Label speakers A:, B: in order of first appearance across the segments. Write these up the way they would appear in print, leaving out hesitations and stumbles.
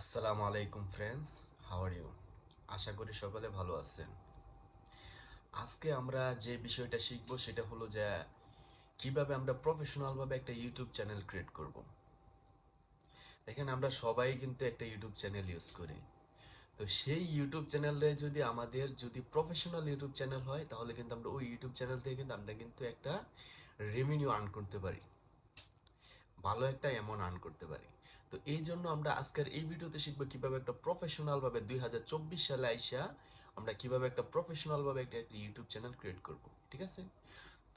A: আসসালামু আলাইকুম friends, how are you? আশা করি সকলে ভালো আছেন। আজকে আমরা যে বিষয়টা শিখব সেটা হলো যে কিভাবে আমরা প্রফেশনালভাবে একটা ইউটিউব চ্যানেল ক্রিয়েট করব। দেখেন, আমরা সবাই কিন্তু একটা ইউটিউব চ্যানেল ইউজ করি। তো সেই ইউটিউব চ্যানেলে যদি আমাদের প্রফেশনাল ইউটিউব চ্যানেল হয়, তাহলে কিন্তু আমরা ওই ইউটিউব চ্যানেল থেকে কিন্তু একটা রেভিনিউ আর্ন করতে পারি, ভালো একটা অ্যামাউন্ট আর্ন করতে পারি। তো এই জন্য আমরা আজকের এই ভিডিওতে শিখবো কিভাবে একটা প্রফেশনাল ভাবে 2024 সালে আইসা আমরা কিভাবে একটা প্রফেশনাল ভাবে একটা ইউটিউব চ্যানেল ক্রিয়েট করব। ঠিক আছে?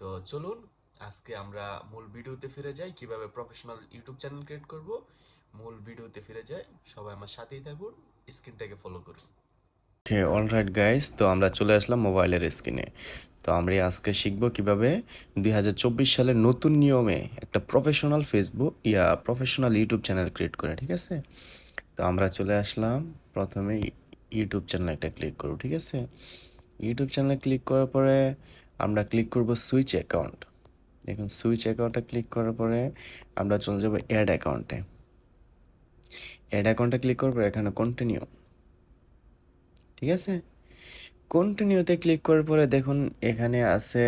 A: তো চলুন আজকে আমরা মূল ভিডিওতে ফিরে যাই, কিভাবে প্রফেশনাল ইউটিউব চ্যানেল ক্রিয়েট করব। মূল ভিডিওতে ফিরে যাই, সবাই আমার সাথেই থাকুন, স্ক্রিনটাকে ফলো করুন। ওকে, অলরাইট গাইস, তো আমরা চলে আসলাম মোবাইলের স্ক্রিনে। তো আমরা আজকে শিখব কিভাবে 2024 সালের নতুন নিয়মে একটা professional professional YouTube channel create করে। ঠিক আছে? তো আমরা চলে আসলাম, প্রথমে ইউটিউব চ্যানেল একটা ক্লিক করব। ঠিক আছে? ইউটিউব চ্যানেলে ক্লিক করার পরে আমরা ক্লিক করব সুইচ অ্যাকাউন্ট। দেখুন, সুইচ অ্যাকাউন্টে ক্লিক করার পরে আমরা চলে যাব অ্যাড অ্যাকাউন্টে। অ্যাড অ্যাকাউন্টে ক্লিক করব, এখানে কন্টিনিউ। ঠিক আছে? কন্টিনিউতে ক্লিক করার পরে দেখুন এখানে আছে,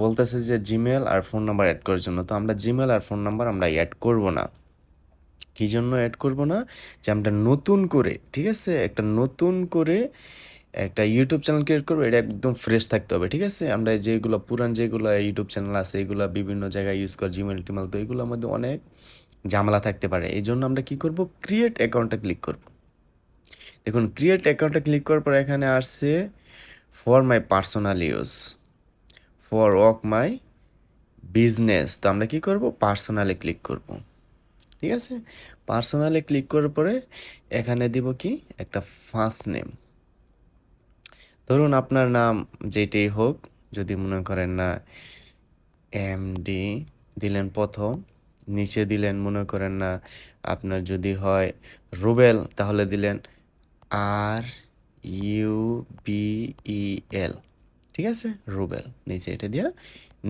A: বলতেছে যে জিমেল আর ফোন নাম্বার অ্যাড করার জন্য। তো আমরা জিমেল আর ফোন নাম্বার আমরা অ্যাড করব না। কী জন্য অ্যাড করব না? যে আমরা নতুন করে, ঠিক আছে, একটা নতুন করে একটা ইউটিউব চ্যানেল ক্রিয়েট করবো, এটা একদম ফ্রেশ থাকতে হবে। ঠিক আছে? আমরা যেগুলো পুরান যেগুলো ইউটিউব চ্যানেল আছে, এগুলো বিভিন্ন জায়গায় ইউজ করি, জিমেল টিমেল, তো এগুলোর মধ্যে অনেক ঝামেলা থাকতে পারে। এই জন্য আমরা কি করব, ক্রিয়েট অ্যাকাউন্টে ক্লিক করব। দেখুন, ক্রিয়েট অ্যাকাউন্টে ক্লিক করার পর এখানে আসছে for my personal use, for work my business. তো আমরা কি করব, পার্সোনালে ক্লিক করব। ঠিক আছে? পার্সোনালে ক্লিক করার পরে এখানে দিব কি, একটা ফার্স্ট নেম। ধরুন আপনার নাম যেটাই হোক, যদি মনে করেন না এমডি দিলেন প্রথম, নিচে দিলেন মনে করেন না আপনার যদি হয় রুবেল, তাহলে দিলেন RUBEL। ঠিক আছে? রুবেল, নিচে এটা দিয়ে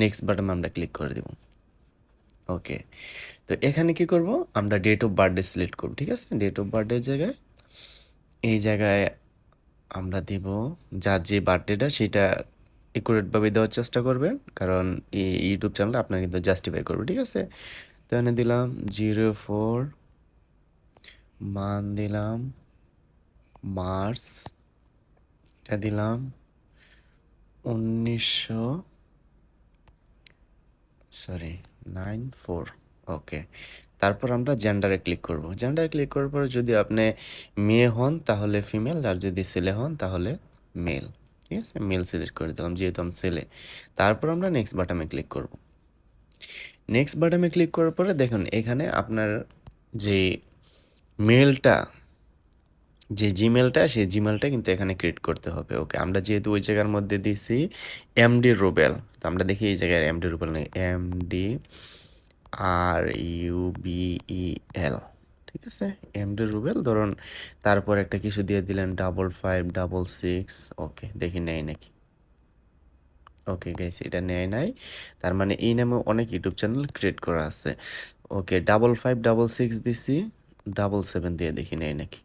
A: নেক্সট বাটন আমরা ক্লিক করে দেব। ওকে, তো এখানে কি করব, আমরা ডেট অফ বার্থডে সিলেক্ট করব। ঠিক আছে? ডেট অফ বার্থডের জায়গায়, এই জায়গায় আমরা দিব যার যে বার্থডেটা সেটা একুরেটভাবে দেওয়ার চেষ্টা করবেন, কারণ এই ইউটিউব চ্যানেলটা আপনার কিন্তু জাস্টিফাই করবে। ঠিক আছে? তো এখানে দিলাম 04, মান দিলাম মার্চ, এটা দিলাম 94। ওকে, তারপর আমরা জেন্ডারে ক্লিক করব। জেন্ডারে ক্লিক করার পর যদি আপনি মেয়ে হন তাহলে ফিমেল, আর যদি ছেলে হন তাহলে মেল। ঠিক আছে? মেল সিলেক্ট করে দিলাম যেহেতু আমি ছেলে। তারপর আমরা নেক্সট বাটনে ক্লিক করব। নেক্সট বাটনে ক্লিক করার পরে দেখুন এখানে আপনার যে মেলটা, যে জিমেলটা, সেই জিমেলটা কিন্তু এখানে ক্রিয়েট করতে হবে। ওকে, আমরা যেহেতু ওই জায়গার মধ্যে দিছি এমডি রুবেল, তো আমরা দেখি এই জায়গায় এমডি রুবেল নেই, MDRUBEL। ঠিক আছে? এমডি রুবেল ধরুন, তারপর একটা কিছু দিয়ে দিলেন 5566। ওকে, দেখি নেয় নাকি। ওকে গাইস, এটা নেয় নাই, তার মানে এই নামে অনেক ইউটিউব চ্যানেল ক্রিয়েট করা আছে। ওকে, 5566 দিছি, 77 দিয়ে দেখি নেয় নাকি,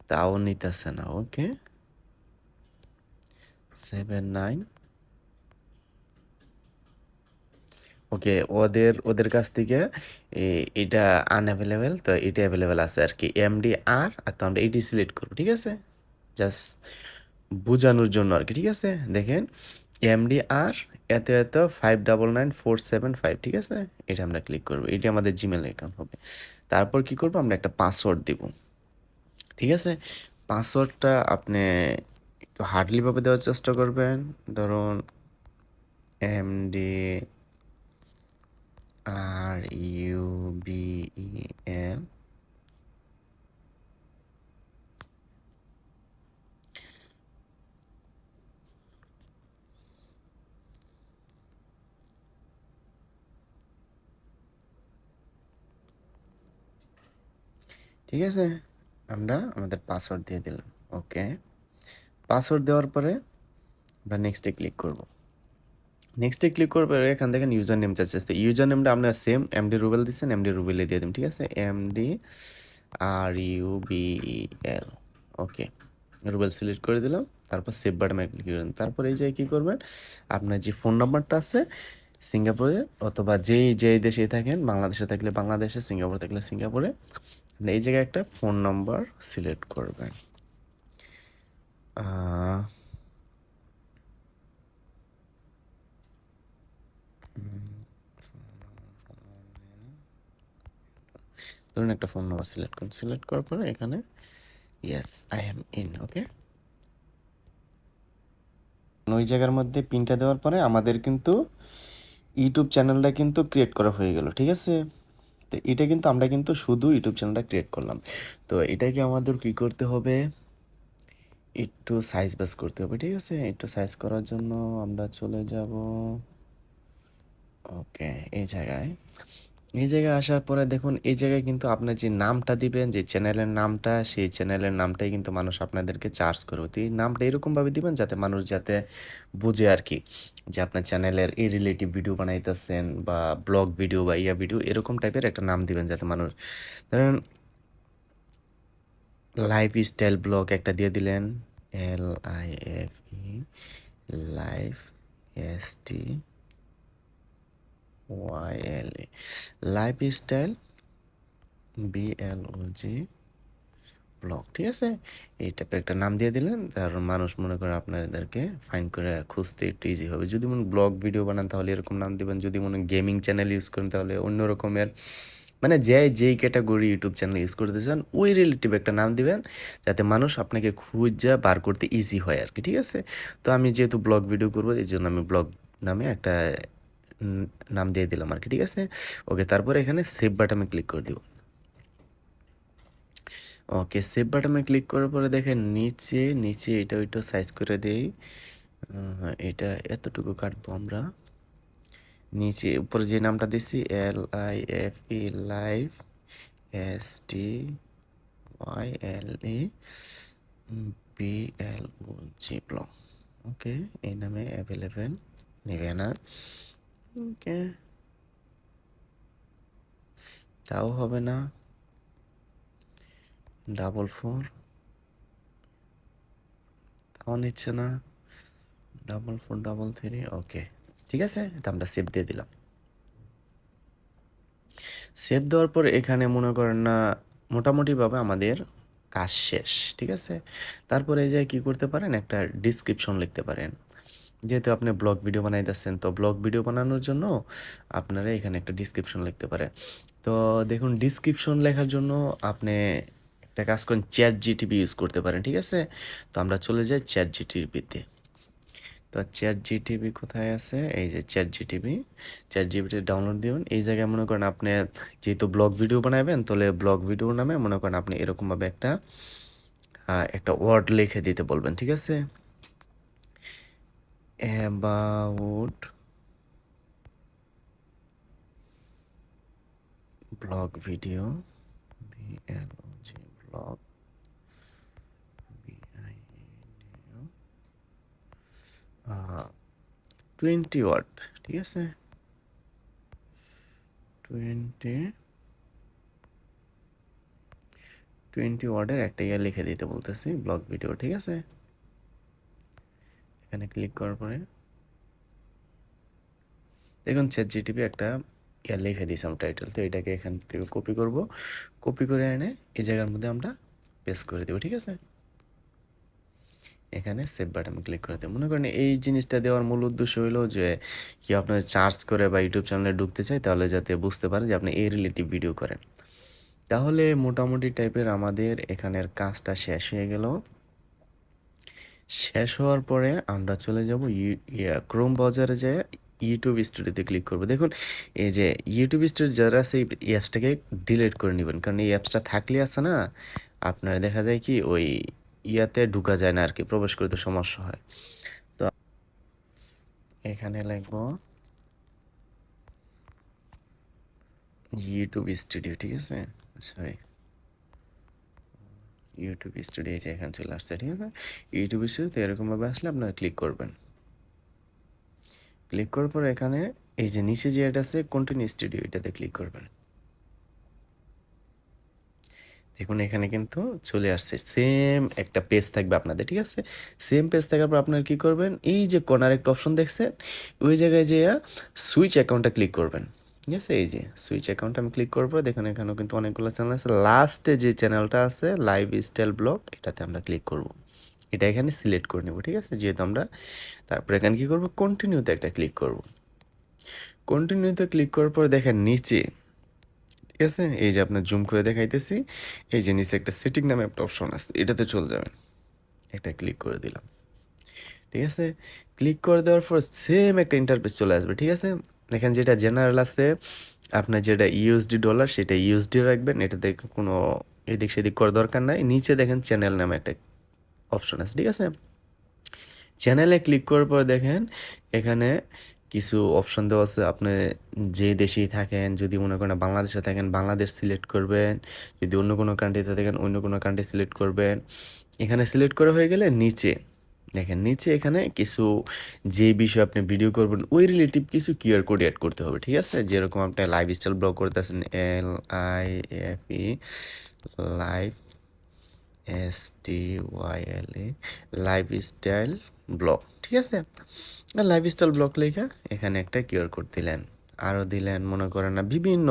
A: তাও নিতেছে না। ওকে, 79। ওকে, ওদের কাছ থেকে এটা আনঅ্যাভেলেবেল, তো এটা অ্যাভেলেবেল আছে আর কি, MDR। তো আমরা এটি সিলেক্ট করবো। ঠিক আছে? জাস্ট বোঝানোর জন্য আর কি। ঠিক আছে? দেখেন, MDR এত এত 599475। ঠিক আছে? এটা আমরা ক্লিক করবো, এটি আমাদের জিমেল অ্যাকাউন্ট হবে। তারপর কি করবো, আমরা একটা পাসওয়ার্ড দিব। ঠিক আছে? পাসওয়ার্ডটা আপনি একটু হার্ডলিভাবে দেওয়ার চেষ্টা করবেন। ধরুন MDRUBEL। ঠিক আছে? আমরা আমাদের পাসওয়ার্ড দিয়ে দিলাম। ওকে, পাসওয়ার্ড দেওয়ার পরে আমরা নেক্সটে ক্লিক করব।
B: নেক্সটে ক্লিক করবে, এখান থেকে ইউজার নেম চাচ্ছে, ইউজার নেমটা আপনার সেম এমডি রুবেল দিচ্ছেন, এমডি রুবেলে দিয়ে দিন, ঠিক আছে, এমডি RUBEL, ওকে, রুবেল সিলেক্ট করে দিলাম। তারপর সেভ বাটনে ক্লিক করবেন। তারপর এই যে কী করবেন, আপনার যে ফোন নাম্বারটা আছে সিঙ্গাপুরে অথবা যেই দেশে থাকেন, বাংলাদেশে থাকলে বাংলাদেশে, সিঙ্গাপুরে থাকলে সিঙ্গাপুরে, আপনি এই জায়গায় একটা ফোন নাম্বার সিলেক্ট করবেন। ধরুন একটা ফোন নাম্বার সিলেক্ট করুন, সিলেক্ট করার পরে এখানে ইয়েস আই এম ইন, ওকে। ওই জায়গার মধ্যে পিনটা দেওয়ার পরে আমাদের কিন্তু ইউটিউব চ্যানেলটা কিন্তু ক্রিয়েট করা হয়ে গেল, ঠিক আছে। তো এটা কিন্তু আমরা কিন্তু শুধু ইউটিউব চ্যানেলটা ক্রিয়েট করলাম। তো এটাকে আমাদের কী করতে হবে, একটু সাইজ বাস করতে হবে, ঠিক আছে। একটু সাইজ করার জন্য আমরা চলে যাব, ওকে, এই জায়গায় আসার পরে দেখুন, এই জায়গায় কিন্তু আপনার যে নামটা দিবেন, যে চ্যানেলের নামটা, সেই চ্যানেলের নামটাই কিন্তু মানুষ আপনাদেরকে চার্জ করবে। তো এই নামটা এরকমভাবে দিবেন যাতে মানুষ যাতে বুঝে আর কি, যে আপনার চ্যানেলের এই রিলেটিভ ভিডিও বানাইতেছেন বা ব্লগ ভিডিও বা ইয়া ভিডিও, এরকম টাইপের একটা নাম দিবেন যাতে মানুষ, ধরেন লাইফ স্টাইল ব্লগ একটা দিয়ে দিলেন, LIFE, life, STYLE, life style BLOG blog, ঠিক আছে। এই টাইপের একটা নাম দিয়ে দিলেন, তার মানুষ মনে করে আপনাদেরকে ফাইন্ড করে খুঁজতে একটু ইজি হবে। যদি মনে ব্লগ ভিডিও বানান তাহলে এরকম নাম দিবেন, যদি মনে গেমিং চ্যানেল ইউজ করেন তাহলে অন্য রকমের, মানে যেই ক্যাটাগরি ইউটিউব চ্যানেল ইউজ করতে চান ওই রিলেটিভ একটা নাম দিবেন, যাতে মানুষ আপনাকে খুঁজে বার করতে ইজি হয় আর কি, ঠিক আছে। তো আমি যেহেতু ব্লগ ভিডিও করবো, এই জন্য আমি ব্লগ নামে একটা নাম দিয়ে দিলাম আর কি, ঠিক আছে। ওকে, তারপরে এখানে সেভ বাটনে ক্লিক করে দিব। ওকে, সেভ বাটনে ক্লিক করার পরে দেখেন নিচে নিচে এটা ওইটা সাইজ করে দেই, এটা এতটুকু কাটবো আমরা। নিচে উপরে যে নামটা দিছি LIFE, live, STYLE BLOG blog, okay, এই নামে অ্যাভেলেবেল নেবে না, ওকে, তাও হবে না, 44, তাও নিচ্ছে না, 4433, ওকে, ঠিক আছে। তো আমরা সেভ দিয়ে দিলাম। সেভ দেওয়ার পর এখানে মনে করেন না মোটামুটিভাবে আমাদের কাজ শেষ, ঠিক আছে। তারপরে এই যে কী করতে পারেন, একটা ডিসক্রিপশন লিখতে পারেন, যেহেতু আপনি ব্লগ ভিডিও বানাইতেছেন, তো ব্লগ ভিডিও বানানোর জন্য আপনারা এখানে একটা ডিসক্রিপশন লিখতে পারেন। তো দেখুন, ডিসক্রিপশন লেখার জন্য আপনি একটা কাজ করেন, ChatGPT ইউজ করতে পারেন, ঠিক আছে। তো আমরা চলে যাই ChatGPT-তে। তো ChatGPT কোথায় আছে, এই যে ChatGPT ডাউনলোড দিবেন। এই জায়গায় মনে করেন আপনি যেহেতু ব্লগ ভিডিও বানাবেন, তাহলে ব্লগ ভিডিও নামে মনে করেন আপনি এরকমভাবে একটা ওয়ার্ড লিখে দিতে বলবেন, ঠিক আছে। About blog video, BLOG blog, BINO, 20 word, ঠিক আছে, 20 ওয়ার্ডের একটা লিখে দিতে বলতেছি, ব্লগ ভিডিও, ঠিক আছে। এখানে ক্লিক করার পরে দেখুন ChatGPT একটা লিখে দিয়েছিলাম টাইটেল, তো এটাকে এখান থেকে কপি করব, কপি করে এনে এই জায়গার মধ্যে আমরা পেস্ট করে দেবো, ঠিক আছে। এখানে সেভ বাটন ক্লিক করে দেবো। মনে করেন এই জিনিসটা দেওয়ার মূল উদ্দেশ্য হলো যে কি, আপনার চার্জ করে বা ইউটিউব চ্যানেলে ঢুকতে চাই, তাহলে যাতে বুঝতে পারে যে আপনি এই রিলেটিভ ভিডিও করেন। তাহলে মোটামুটি টাইপের আমাদের এখানের কাজটা শেষ হয়ে গেল। শেষ হওয়ার পরে আমরা চলে যাব ক্রোম ব্রাউজারে, যে ইউটিউব স্টুডিওতে ক্লিক করবো। দেখুন এই যে ইউটিউব স্টুডিও যারা আছে, এই অ্যাপসটাকে ডিলিট করে নেবেন, কারণ এই অ্যাপসটা থাকলে আছে না, আপনার দেখা যায় কি ওই ইয়াতে ঢুকা যায় না আর কি, প্রবেশ করতে সমস্যা হয়। তো এখানে লিখবো ইউটিউব স্টুডিও, ঠিক আছে, সরি, ইউটিউব স্টুডিও, যে এখানে চলে আসছে, ঠিক আছে। ইউটিউব স্টুডিওতে এরকমভাবে আসলে আপনারা ক্লিক করবেন। ক্লিক করার পর এখানে এই যে নিচে যে এটা আছে কন্টিনিউ স্টুডিও, এটাতে ক্লিক করবেন। দেখুন এখানে কিন্তু চলে আসছে, সেম একটা পেজ থাকবে আপনাদের, ঠিক আছে। সেম পেজ থাকার পর আপনারা কী করবেন, এই যে কর্নার একটা অপশন দেখছেন, ওই জায়গায় যে সুইচ অ্যাকাউন্টটা ক্লিক করবেন, ঠিক আছে। এই যে সুইচ অ্যাকাউন্ট আমি ক্লিক করবো, দেখুন এখানেও কিন্তু অনেকগুলো চ্যানেল আছে। লাস্টে যে চ্যানেলটা আছে লাইফস্টাইল ব্লগ, এটাতে আমরা ক্লিক করব। এটা এখানে সিলেক্ট করে নেব, ঠিক আছে, যেহেতু আমরা। তারপরে এখানে কী করবো, কন্টিনিউতে একটা ক্লিক করব। কন্টিনিউতে ক্লিক করার পর দেখেন নিচে, ঠিক আছে, এই যে আপনার জুম করে দেখাইতেছি, এই যে নিচে একটা সেটিং নামে একটা অপশন আছে, এটাতে চলে যাবেন। এটা ক্লিক করে দিলাম, ঠিক আছে। ক্লিক করে দেওয়ার পর সেম একটা ইন্টারফেস চলে আসবে, ঠিক আছে। এখানে যেটা জেনারেল আছে, আপনার যেটা ইউএসডি ডলার সেটা ইউএসডি রাখবেন, এটাতে কোনো এদিক সেদিক করার দরকার নাই। নিচে দেখেন চ্যানেল নামে একটা অপশন আছে, ঠিক আছে। চ্যানেলে ক্লিক করার পর দেখেন এখানে কিছু অপশন দেওয়া আছে। আপনি যে দেশেই থাকেন, যদি মনে করেন বাংলাদেশে থাকেন বাংলাদেশ সিলেক্ট করবেন, যদি অন্য কোনো কান্ট্রিতে থাকেন অন্য কোনো কান্ট্রি সিলেক্ট করবেন। এখানে সিলেক্ট করা হয়ে গেলে নিচে দেখেন, নিচে এখানে কিছু যে বিষয়ে আপনি ভিডিও করবেন ওই রিলেটিভ কিছু কিউআর কোড অ্যাড করতে হবে, ঠিক আছে। যেরকম আপনি লাইফস্টাইল ব্লগ করতেছেন, LIFE life STYLE lifestyle blog, ঠিক আছে। আর লাইফস্টাইল ব্লগ লেখা এখানে একটা কিউআর কোড দিলেন, আরও দিলেন মনে করেন না বিভিন্ন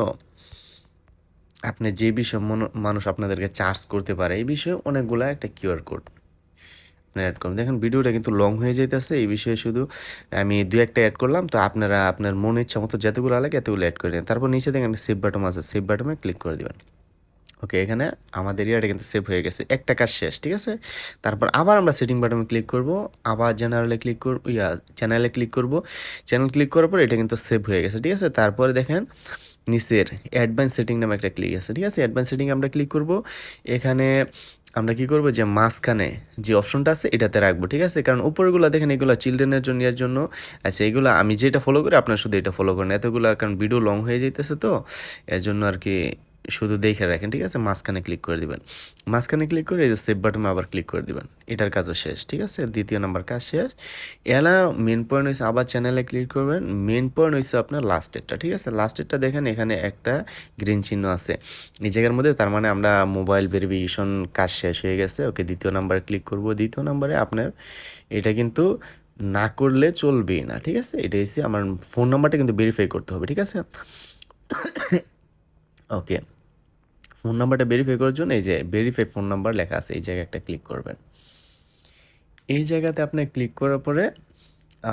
B: আপনি যে বিষয় মানুষ আপনাদেরকে চার্জ করতে পারে এই বিষয়ে অনেকগুলা একটা কিউআর কোড আপনি অ্যাড করুন। দেখেন ভিডিওটা কিন্তু লং হয়ে যাইতেছে, এই বিষয়ে শুধু আমি দু একটা অ্যাড করলাম। তো আপনারা আপনার মন ইচ্ছা মতো যতগুলো লাগে এতগুলো অ্যাড করে দেন। তারপর নিচে দেখেন সেভ বাটন আছে, সেভ বাটনে ক্লিক করে দেবেন। ওকে, এখানে আমাদের ইয়াটা কিন্তু সেভ হয়ে গেছে, একটা কাজ শেষ, ঠিক আছে। তারপর আবার আমরা সেটিং বাটনে ক্লিক করব, আবার জেনারেলে ক্লিক করব, চ্যানেলে ক্লিক করব। চ্যানেল ক্লিক করার পর এটা কিন্তু সেভ হয়ে গেছে, ঠিক আছে। তারপরে দেখেন নিচের অ্যাডভান্স সেটিং নামে একটা ক্লিক আছে, ঠিক আছে। অ্যাডভান্স সেটিং আমরা ক্লিক করব। এখানে আমরা কি করব, যে মাঝখানে যে অপশনটা আছে এটাতে রাখবো, ঠিক আছে। কারণ উপরগুলো দেখেন এগুলো চিলড্রেনের জন্য, এর জন্য। আচ্ছা, এগুলো আমি যেটা ফলো করি আপনার শুধু এটা ফলো করেন, এতগুলো কারণ ভিডিও লং হয়ে যাইতেছে, তো এর জন্য আর কি শুধু দেখে রাখেন, ঠিক আছে। মাঝখানে ক্লিক করে দিবেন, মাঝখানে ক্লিক করে এই যে সেভ বাটনে আবার ক্লিক করে দিবেন, এটার কাজও শেষ, ঠিক আছে। দ্বিতীয় নাম্বার কাজ শেষ। এলা মেন পয়েন্ট হয়েছে আবার চ্যানেলে ক্লিক করবেন। মেন পয়েন্ট হয়েছে আপনার লাস্টেরটা, ঠিক আছে। লাস্টেরটা দেখেন এখানে একটা গ্রিন চিহ্ন আছে এই জায়গার মধ্যে, তার মানে আমরা মোবাইল ভেরিফিকেশন কাজ শেষ হয়ে গেছে। ওকে, দ্বিতীয় নাম্বারে ক্লিক করব। দ্বিতীয় নাম্বারে আপনার এটা কিন্তু না করলে চলবে না, ঠিক আছে। এটা হচ্ছে আমার ফোন নাম্বারটা কিন্তু ভেরিফাই করতে হবে, ঠিক আছে। ওকে, ফোন নাম্বারটা ভেরিফাই করার জন্য এই যে ভেরিফাই ফোন নাম্বার লেখা আছে, এই জায়গায় একটা ক্লিক করবেন। এই জায়গাতে আপনি ক্লিক করার পরে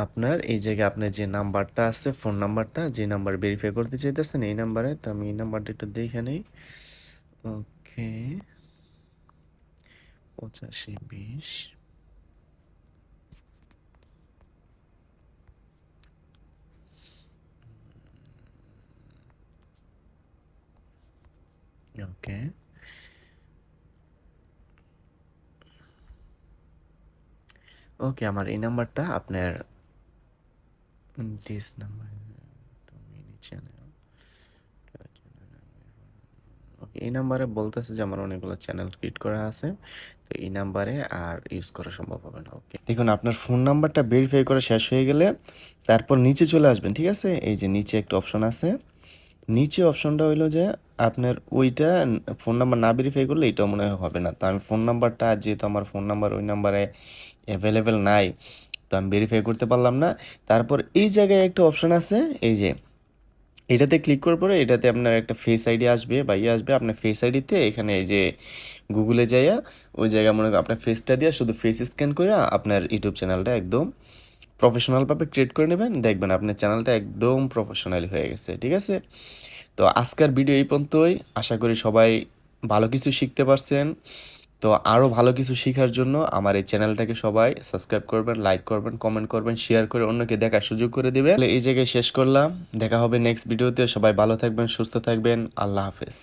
B: আপনার এই জায়গায় আপনার যে নাম্বারটা আছে, ফোন নাম্বারটা যে নাম্বার ভেরিফাই করতে চাইতেছেন এই নাম্বারে, তো আমি এই নাম্বারটা একটু দেখে নেই। ওকে, 8520। ওকে, ওকে, আমার এই নাম্বারটা আপনার দিস নাম্বার চ্যানেল, ওকে, এই নাম্বারে বলতেছে যে আমার অনেকগুলো চ্যানেল ক্রিয়েট করা আছে, তো এই নাম্বারে আর ইউজ করা সম্ভব হবে না। ওকে, দেখুন আপনার ফোন নাম্বারটা ভেরিফাই করা শেষ হয়ে গেলে তারপর নিচে চলে আসবেন, ঠিক আছে। এই যে নিচে একটা অপশন আছে, নিচে অপশনটা হইলো যে আপনার ওইটা ফোন নাম্বার না ভেরিফাই করলে এটাও মনে হয় হবে না। তো আমি ফোন নাম্বারটা, যেহেতু আমার ফোন নাম্বার ওই নাম্বারে অ্যাভেলেবেল নাই, তো আমি ভেরিফাই করতে পারলাম না। তারপর এই জায়গায় একটা অপশন আছে, এই যে এটাতে ক্লিক করার পরে এটাতে আপনার একটা ফেস আইডি আসবে বা ইয়ে আসবে। আপনার ফেস আইডিতে এখানে এই যে গুগলে যাইয়া ওই জায়গায় মনে করেন আপনার ফেসটা দিয়ে শুধু ফেস স্ক্যান করে আপনার ইউটিউব চ্যানেলটা একদম প্রফেশনালভাবে ক্রিয়েট করে নেবেন। দেখবেন আপনার চ্যানেলটা একদম প্রফেশনালি হয়ে গেছে, ঠিক আছে। তো আজকের ভিডিও এই পর্যন্তই। আশা করি সবাই ভালো কিছু শিখতে পারছেন। তো আরও ভালো কিছু শেখার জন্য আমার এই চ্যানেলটাকে সবাই সাবস্ক্রাইব করবেন, লাইক করবেন, কমেন্ট করবেন, শেয়ার করে অন্যকে দেখার সুযোগ করে দেবেন। এই জায়গায় শেষ করলাম, দেখা হবে নেক্সট ভিডিওতে। সবাই ভালো থাকবেন, সুস্থ থাকবেন, আল্লাহ হাফেজ।